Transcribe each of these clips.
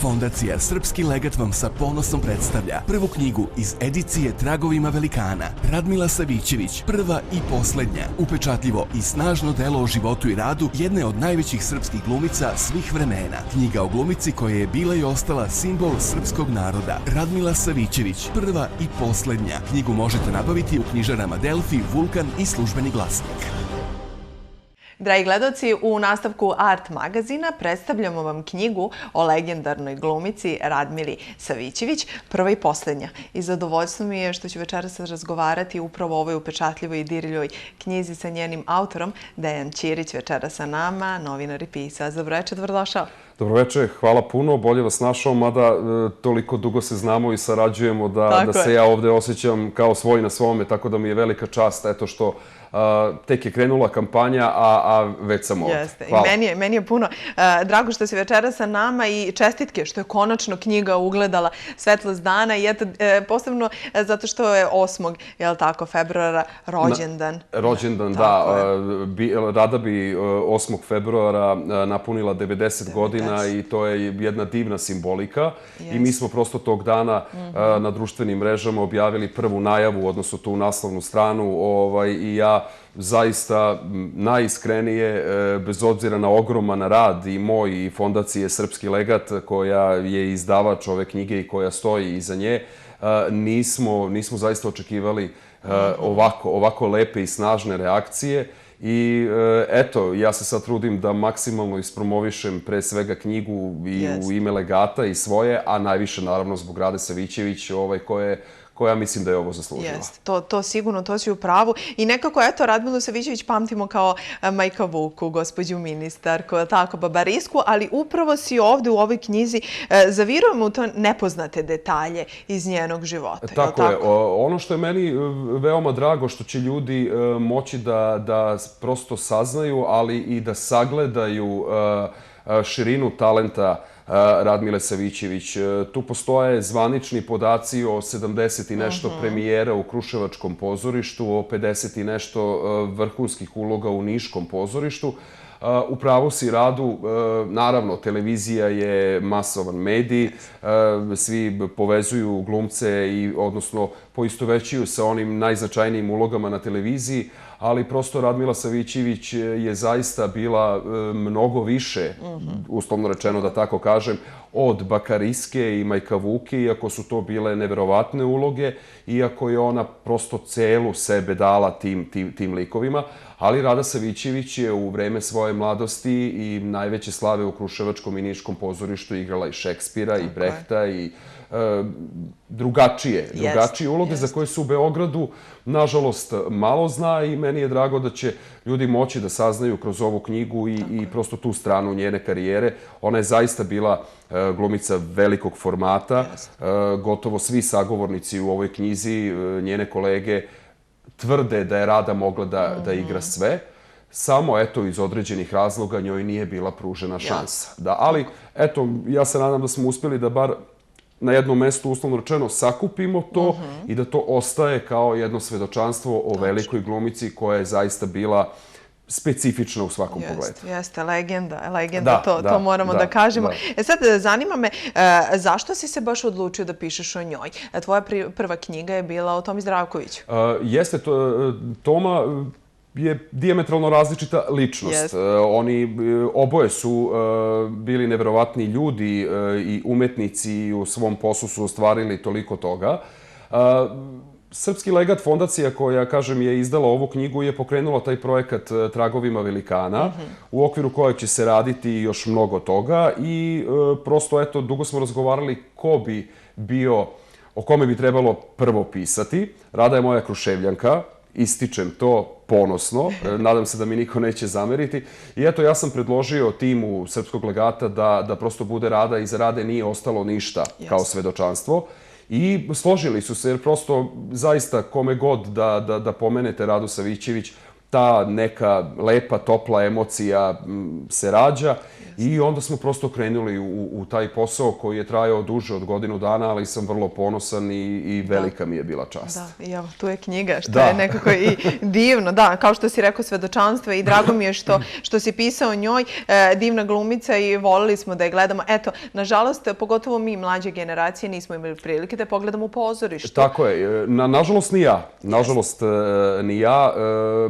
Fondacija Srpski legat vam sa ponosom predstavlja prvu knjigu iz edicije Tragovima velikana. Radmila Savićević, prva i poslednja. Upečatljivo i snažno delo o životu i radu jedne od najvećih srpskih glumica svih vremena. Knjiga o glumici koja je bila i ostala simbol srpskog naroda. Radmila Savićević, prva i poslednja. Knjigu možete nabaviti u knjižarama Delfi, Vulkan i Službeni glasnik. Dragi gledaoci, u nastavku Art magazina predstavljamo vam knjigu o legendarnoj glumici Radmili Savićević, prva i poslednja. I zadovoljstvo mi je što ću večeras razgovarati upravo o ovoj upečatljivoj i dirljivoj knjizi sa njenim autorom, Dejan Ćirić, večeras sa nama, novinar i pisac. Dobro večer, dobrodošao. Dobro večer, hvala puno, bolje vas našao, mada toliko dugo se znamo i sarađujemo da se ja ovde osjećam kao svoj na svome, tako da mi je velika čast, eto što tek je krenula kampanja, a već sam ovde. Jeste, i meni je puno drago što si večeras sa nama i čestitke što je konačno knjiga ugledala svetlost dana i eto, posebno zato što je 8. februara rođendan. Rođendan, da. Rada bi 8. februara napunila 90 godina i to je jedna divna simbolika i mi smo prosto tog dana na društvenim mrežama objavili prvu najavu, odnosno tu naslovnu stranu i ja zaista najiskrenije, bez obzira na ogroman rad i moj i Fondacije Srpski legat, koja je izdavač ove knjige i koja stoji iza nje, nismo zaista očekivali ovako lepe i snažne reakcije. I eto, ja se sad trudim da maksimalno ispromovišem pre svega knjigu i u ime legata i svoje, a najviše naravno zbog Rade Savićević, koja mislim da je ovo zaslužila. Jeste, to sigurno, to si u pravu. I nekako, eto, Radmilu Savićević pamtimo kao majka Vuku, gospođu ministarku, tako, babarisku, ali upravo si ovde u ovoj knjizi zavirujemo u to nepoznate detalje iz njenog života. Tako je. Ono što je meni veoma drago, što će ljudi moći da prosto saznaju, ali i da sagledaju širinu talenta Radmile Savićević. Tu postoje zvanični podaci o 70 i nešto premijera u Kruševačkom pozorištu, o 50 i nešto vrhunskih uloga u Niškom pozorištu. U pravu si, Radu, naravno, televizija je masovan medij, svi povezuju glumce i, odnosno, poistovećuju sa onim najznačajnijim ulogama na televiziji, ali prosto Radmila Savićević je zaista bila mnogo više, uslovno rečeno da tako kažem, od Bakariske i Majka Vuke, iako su to bile neverovatne uloge, iako je ona prosto celu sebe dala tim likovima, ali Rada Savićević je u vreme svoje mladosti i najveće slave u Kruševačkom i Niškom pozorištu igrala i Šekspira i Brehta i drugačije uloge za koje se u Beogradu, nažalost, malo zna i meni je drago da će ljudi moći da saznaju kroz ovu knjigu i prosto tu stranu njene karijere. Ona je zaista bila glumica velikog formata. Gotovo svi sagovornici u ovoj knjizi, njene kolege, tvrde da je Rada mogla da igra sve. Samo, eto, iz određenih razloga njoj nije bila pružena šansa. Ali, eto, ja se nadam da smo uspjeli da bar na jednom mestu, uslovno rečeno, sakupimo to i da to ostaje kao jedno svedočanstvo o velikoj glumici koja je zaista bila specifična u svakom pogledu. Jeste, legenda, to moramo da kažemo. Sad, zanima me, zašto si se baš odlučio da pišeš o njoj? Tvoja prva knjiga je bila o Tomi Zdravkoviću. Jeste, Toma je dijametralno različita ličnost. Oni oboje su bili neverovatni ljudi i umetnici i u svom poslu su ostvarili toliko toga. Srpski legat, fondacija koja, kažem, je izdala ovu knjigu, je pokrenula taj projekat Tragovima velikana, u okviru kojeg će se raditi još mnogo toga i prosto, eto, dugo smo razgovarali ko bi bio, o kome bi trebalo prvo pisati. Rada je moja Kruševljanka, ističem to ponosno, nadam se da mi niko neće zameriti. I eto, ja sam predložio timu Srpskog legata da prosto bude Rada, iza Rade nije ostalo ništa kao svedočanstvo. I složili su se, jer prosto zaista kome god da pomenete Radu Savićević, ta neka lepa, topla emocija se rađa i onda smo prosto krenuli u taj posao koji je trajao duže od godinu dana, ali sam vrlo ponosan i velika mi je bila čast. Da, i evo, tu je knjiga, što je nekako i divno. Da, kao što si rekao, svedočanstvo i drago mi je što si pisao o njoj. Divna glumica i volili smo da je gledamo. Eto, nažalost, pogotovo mi, mlađe generacije, nismo imali prilike da je pogledamo u pozorištu. Tako je. Nažalost, ni ja. Nažalost, ni ja.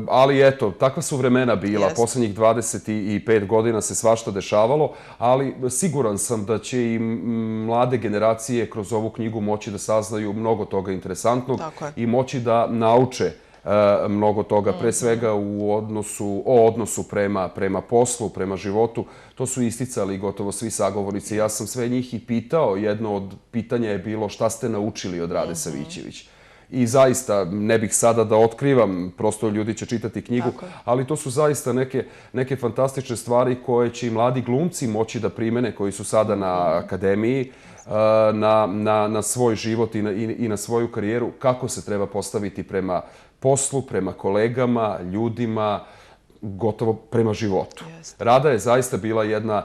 Ali eto, takva su vremena bila. Poslednjih 25 godina se svašta dešavalo, ali siguran sam da će i mlade generacije kroz ovu knjigu moći da saznaju mnogo toga interesantnog i moći da nauče mnogo toga, pre svega o odnosu prema poslu, prema životu. To su isticali gotovo svi sagovornici. Ja sam sve njih i pitao. Jedno od pitanja je bilo šta ste naučili od Rade Savićević. I zaista, ne bih sada da otkrivam, prosto ljudi će čitati knjigu, ali to su zaista neke fantastične stvari koje će i mladi glumci moći da primene, koji su sada na akademiji, na svoj život i na svoju karijeru, kako se treba postaviti prema poslu, prema kolegama, ljudima, gotovo prema životu. Rada je zaista bila jedna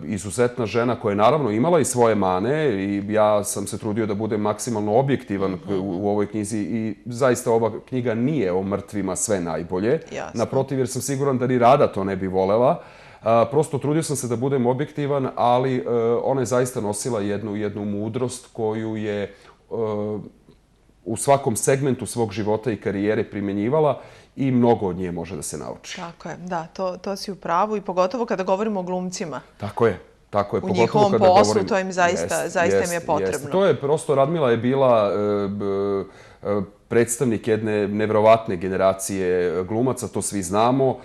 izuzetna žena koja je naravno imala i svoje mane i ja sam se trudio da budem maksimalno objektivan u ovoj knjizi i zaista ova knjiga nije o mrtvima sve najbolje. Naprotiv, jer sam siguran da ni Rada to ne bi volela. Prosto trudio sam se da budem objektivan, ali ona je zaista nosila jednu mudrost koju je u svakom segmentu svog života i karijere primjenjivala i mnogo od nje može da se nauči. Tako je, da, to si u pravu i pogotovo kada govorimo o glumcima. Tako je. U njihovom poslu, to im zaista im je potrebno. To je prosto, Radmila je bila predstavnik jedne nevjerovatne generacije glumaca, to svi znamo.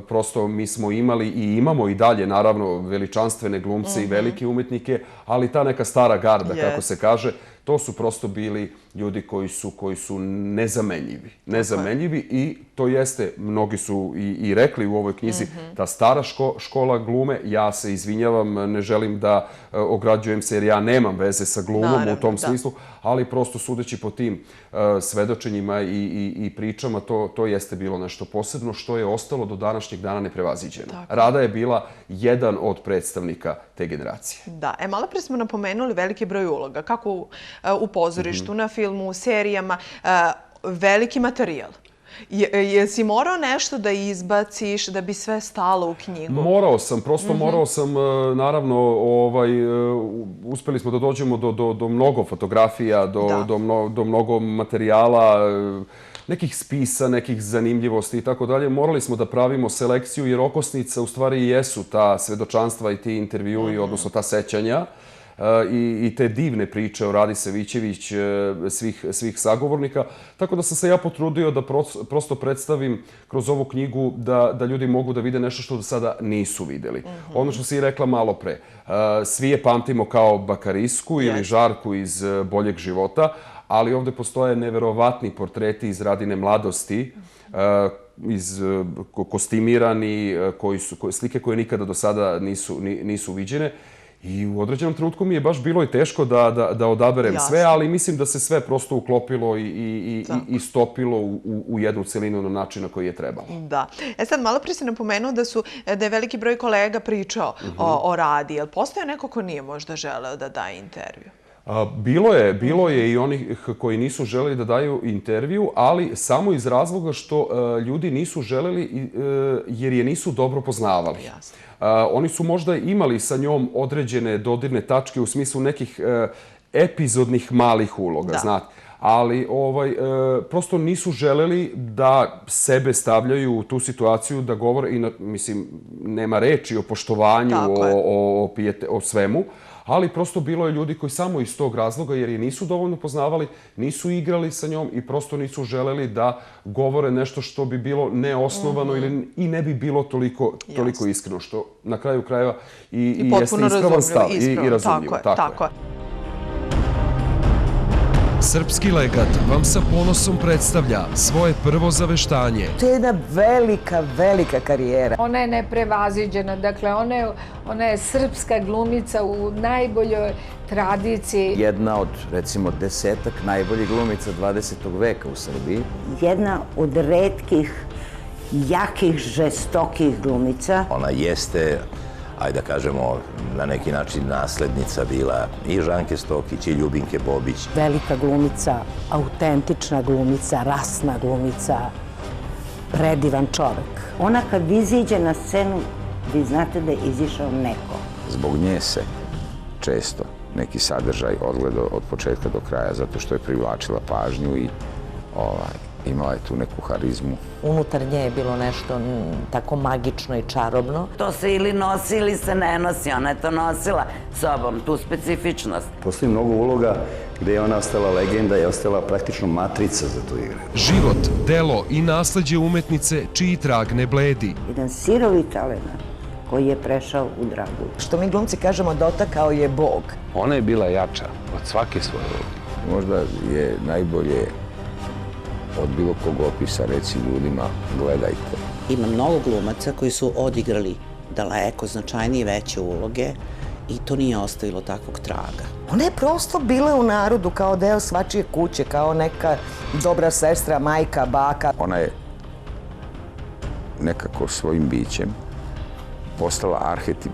Prosto mi smo imali i imamo i dalje, naravno, veličanstvene glumce i velike umetnike, ali ta neka stara garda, kako se kaže, to su prosto bili ljudi koji su nezamenljivi i to jeste, mnogi su i rekli u ovoj knjizi, ta stara škola glume, ja se izvinjavam, ne želim da ograđujem se jer ja nemam veze sa glumom u tom smislu, ali prosto sudeći po tim svedočenjima i pričama, to jeste bilo nešto posebno što je ostalo do današnjeg dana neprevaziđeno. Rada je bila jedan od predstavnika te generacije. Da, malo pre smo napomenuli veliki broj uloga, kako u pozorištu, na filmu, u serijama, veliki materijal. Jesi morao nešto da izbaciš da bi sve stalo u knjigu? Morao sam, naravno, uspeli smo da dođemo do mnogo fotografija, do mnogo materijala, nekih spisa, nekih zanimljivosti i tako dalje. Morali smo da pravimo selekciju jer okosnica u stvari jesu ta svedočanstva i ti intervjui, odnosno ta sećanja i te divne priče o Radi Savićević, svih sagovornika. Tako da sam se ja potrudio da prosto predstavim kroz ovu knjigu da ljudi mogu da vide nešto što do sada nisu videli. Ono što si i rekla malo pre, svi je pamtimo kao Bakarisku ili Žarku iz Boljeg života, ali ovde postoje neverovatni portreti iz Radine mladosti, kostimirani, slike koje nikada do sada nisu viđene. I u određenom trenutku mi je baš bilo i teško da odaberem sve, ali mislim da se sve prosto uklopilo i stopilo u jednu celinu na način na koji je trebalo. Da. Sad, malo pre si napomenuo da je veliki broj kolega pričao o Radi. Je li postoje neko ko nije možda želeo da daje intervju? Bilo je i onih koji nisu želeli da daju intervju, ali samo iz razloga što ljudi nisu želeli jer je nisu dobro poznavali. Oni su možda imali sa njom određene dodirne tačke u smislu nekih epizodnih malih uloga, znate. Ali prosto nisu želeli da sebe stavljaju u tu situaciju da govore, mislim, nema reči o poštovanju, o svemu, ali prosto bilo je ljudi koji samo iz tog razloga, jer je nisu dovoljno poznavali, nisu igrali sa njom i prosto nisu želeli da govore nešto što bi bilo neosnovano i ne bi bilo toliko iskreno, što na kraju krajeva i jeste ispravan stav i razumljivo. Tako je. Srpski legat vam sa ponosom predstavlja svoje prvo zaveštanje. To je jedna velika karijera. Ona je neprevaziđena, dakle ona je srpska glumica u najboljoj tradiciji. Jedna od, recimo, 10-ak najboljih glumica 20. veka u Srbiji. Jedna od retkih jakih, žestokih glumica. Ona jeste, ajde da kažemo, na neki način naslednica bila i Žanke Stokić i Ljubinke Bobić. Velika glumica, autentična glumica, rasna glumica, predivan čovek. Ona kad iziđe na scenu, vi znate da je izišao neko. Zbog nje se često neki sadržaj odgledao od početka do kraja, zato što je privlačila pažnju i imala je tu neku harizmu. Unutar nje je bilo nešto tako magično i čarobno. To se ili nosi ili se ne nosi, ona je to nosila sobom, tu specifičnost. Postoji mnogo uloga gde je ona ostala legenda i ostala praktično matrica za tu igru. Život, delo i nasleđe umetnice čiji trag ne bledi. Jedan sirovi talent koji je prešao u dragu. Što mi glumci kažemo, dotakao je Bog. Ona je bila jača od svake svoje uloge. Možda je najbolje od bilo kog opisa reći ljudima gledajte. Ima mnogo glumaca koji su odigrali daleko značajnije veće uloge i to nije ostavilo takvog traga. Ona je prosto bila u narodu kao deo svačije kuće, kao neka dobra sestra, majka, baka. Ona je nekako svojim bićem postala arhetip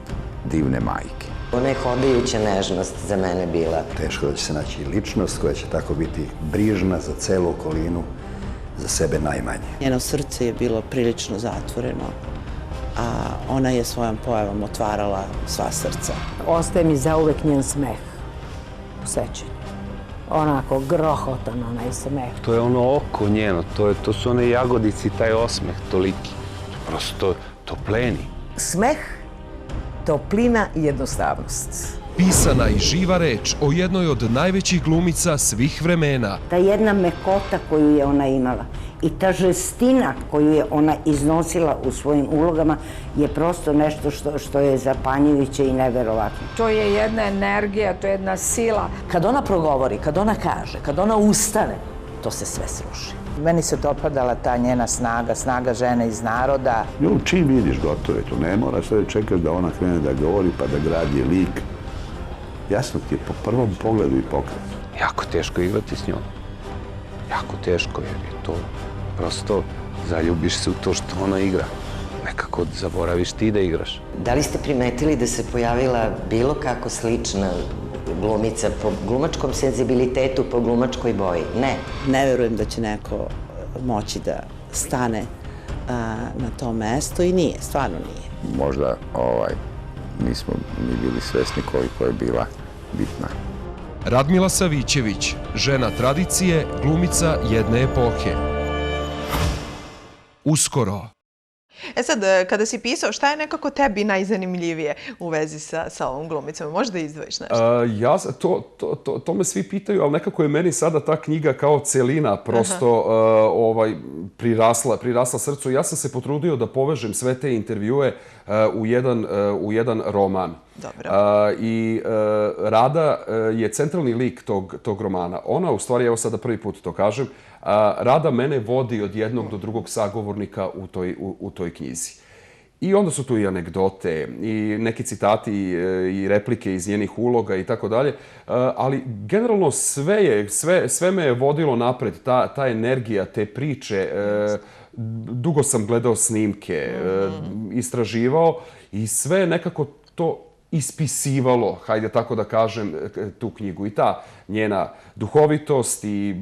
divne majke. Ona je hodajuća nežnost za mene bila. Teško da će se naći ličnost koja će tako biti brižna za celu okolinu, za sebe najmanje. Njeno srce je bilo prilično zatvoreno, a ona je svojom pojavom otvarala sva srca. Ostaje mi zauvek njen smeh u sećanju. Onako grohotan onaj smeh. To je ono oko njeno, to su one jagodici, taj osmeh toliki. Prosto to pleni. Smeh, toplina i jednostavnost. Pisana i živa reč o jednoj od najvećih glumica svih vremena. Ta jedna mekota koju je ona imala i ta žestina koju je ona iznosila u svojim ulogama je prosto nešto što je zapanjujuće i neverovatno. To je jedna energija, to je jedna sila. Kad ona progovori, kad ona kaže, kad ona ustane, to se sve sruši. Meni se dopadala ta njena snaga žene iz naroda. Nju čim vidiš gotovo je to, ne mora sve čekaš da ona krene da govori pa da gradi lik. Jasno ti je po prvom pogledu i pokretu. Jako teško igrati s njom. Jako teško jer je to prosto zaljubiš se u to što ona igra. Nekako zaboraviš ti da igraš. Da li ste primetili da se pojavila bilo kako slična glumica po glumačkom senzibilitetu, po glumačkoj boji? Ne. Ne verujem da će neko moći da stane na to mesto i nije, stvarno nije. Možda nismo ni bili svesni koliko je bila bitna. Radmila Savićević, žena tradicije, glumica jedne epohe. Uskoro. Sad, kada si pisao, šta je nekako tebi najzanimljivije u vezi sa ovom glumicom? Možda izdvojiš nešto? To me svi pitaju, ali nekako je meni sada ta knjiga kao celina prosto prirasla srcu. Ja sam se potrudio da povežem sve te intervjue u jedan roman. Dobro. I Rada je centralni lik tog romana. Ona, u stvari, evo sada prvi put to kažem, Rada mene vodi od jednog do drugog sagovornika u toj knjizi. I onda su tu i anegdote, i neki citati i replike iz njenih uloga i tako dalje. Ali generalno sve me je vodilo napred, ta energija, te priče. Dugo sam gledao snimke, istraživao i sve nekako to ispisivalo, hajde tako da kažem, tu knjigu. I ta njena duhovitost i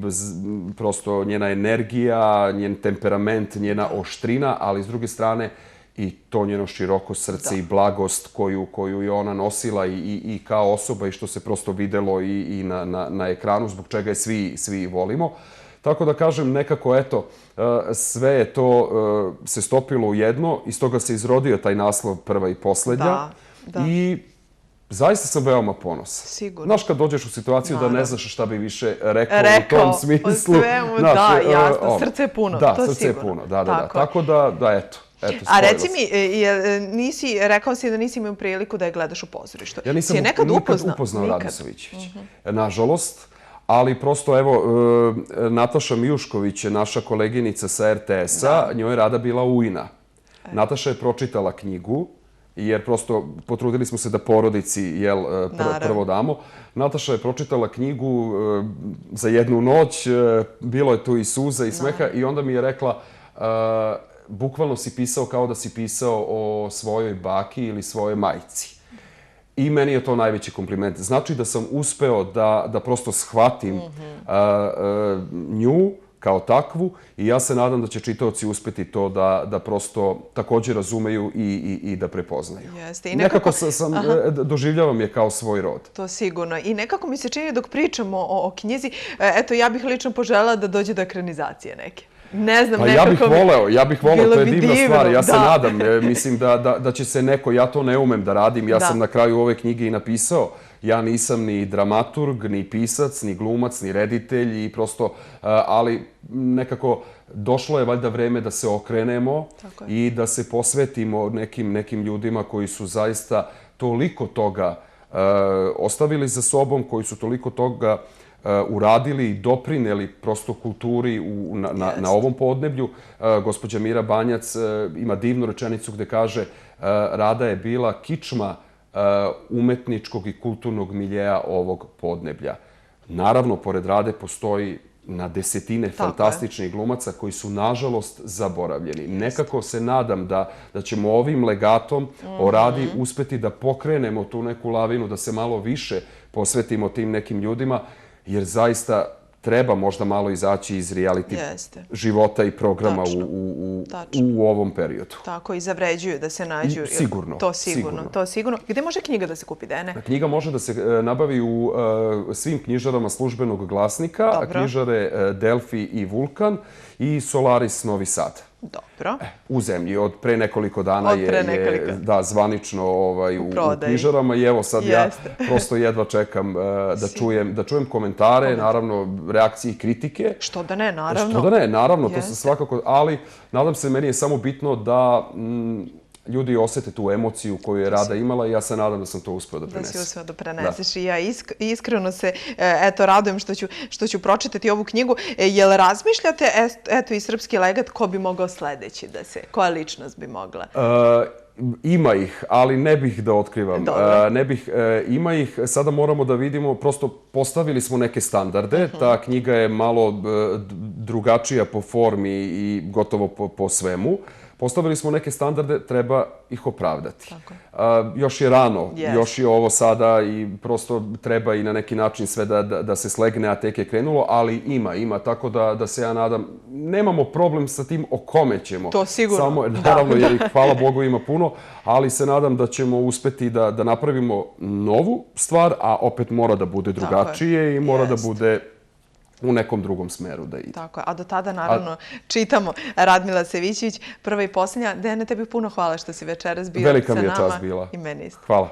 prosto njena energija, njen temperament, njena oštrina, ali s druge strane i to njeno široko srce i blagost koju je ona nosila i kao osoba i što se prosto videlo i na ekranu, zbog čega je svi volimo. Tako da kažem, nekako, eto, sve je to se stopilo u jedno, iz toga se izrodio taj naslov Prva i poslednja. I zaista sam veoma ponosan. Sigurno. Znaš, kad dođeš u situaciju da ne znaš šta bi više rekao u tom smislu. O svemu, da, jasno, srce je puno, to sigurno. Da, srce je puno, da. Tako da, eto. A reci mi, rekao si da nisi imao priliku da je gledaš u pozorištu. Ja nisam nikad upoznao Radu Savićević. Nažalost. Ali prosto, evo, Nataša Mijušković je naša koleginica sa RTS-a, njoj je Rada bila ujna. Nataša je pročitala knjigu, jer prosto potrudili smo se da porodici prvo damo. Nataša je pročitala knjigu za jednu noć, bilo je tu i suza i smeha i onda mi je rekla, bukvalno si pisao kao da si pisao o svojoj baki ili svojoj majci. I meni je to najveći kompliment. Znači da sam uspeo da prosto shvatim nju kao takvu i ja se nadam da će čitaoci uspeti to da prosto također razumeju i da prepoznaju. Nekako doživljavam je kao svoj rod. To sigurno. I nekako mi se čini dok pričamo o knjizi, eto, ja bih lično poželjela da dođe do ekranizacije neke. Ne znam, nekako ja bih voleo, to je divna stvar, ja se nadam, mislim da će se neko, ja to ne umem da radim, ja sam na kraju ove knjige i napisao, ja nisam ni dramaturg, ni pisac, ni glumac, ni reditelj i prosto, ali nekako došlo je valjda vreme da se okrenemo i da se posvetimo nekim ljudima koji su zaista toliko toga ostavili za sobom, koji su toliko toga uradili i doprineli prosto kulturi na ovom podneblju. Gospođa Mira Banjac ima divnu rečenicu gde kaže Rada je bila kičma umetničkog i kulturnog miljeja ovog podneblja. Naravno, pored Rade postoji na desetine fantastičnih glumaca koji su, nažalost, zaboravljeni. Nekako se nadam da ćemo ovim legatom o Radi uspeti da pokrenemo tu neku lavinu, da se malo više posvetimo tim nekim ljudima, jer zaista treba možda malo izaći iz reality života i programa u ovom periodu. Tako, i zavređuju da se nađu. Sigurno. To sigurno. Gde može knjiga da se kupi, Dejane? Knjiga može da se nabavi u svim knjižarama Službenog glasnika, knjižare Delfi i Vulkan i Solaris Novi Sad. Dobro. U zemlji. Od pre nekoliko dana je zvanično u knjižarama i evo sad ja prosto jedva čekam da čujem komentare, naravno reakcije i kritike. Što da ne, naravno. Što da ne, naravno, to se svakako, ali nadam se, meni je samo bitno da ljudi osete tu emociju koju je Rada imala i ja se nadam da sam to uspeo da prenesem. Da si uspeo da preneseš i ja iskreno se radujem što ću pročitati ovu knjigu. Jel razmišljate, eto i Srpski legat, ko bi mogao sledeći da se, koja ličnost bi mogla? Ima ih, ali ne bih da otkrivam. Ima ih, sada moramo da vidimo, prosto postavili smo neke standarde, ta knjiga je malo drugačija po formi i gotovo po svemu. Postavili smo neke standarde, treba ih opravdati. Još je rano, još je ovo sada i prosto treba i na neki način sve da se slegne, a tek je krenulo, ali ima, tako da se ja nadam, nemamo problem sa tim o kome ćemo. To sigurno. Naravno, jer ih, hvala Bogu, ima puno, ali se nadam da ćemo uspeti da napravimo novu stvar, a opet mora da bude drugačije i mora da bude u nekom drugom smeru da ide. Tako je. A do tada, naravno, čitamo Radmila Savićević, prva i posljednja. Dejane, tebi puno hvala što si večeras bio sa nama. Velika mi je čast bila. I meni isto. Hvala.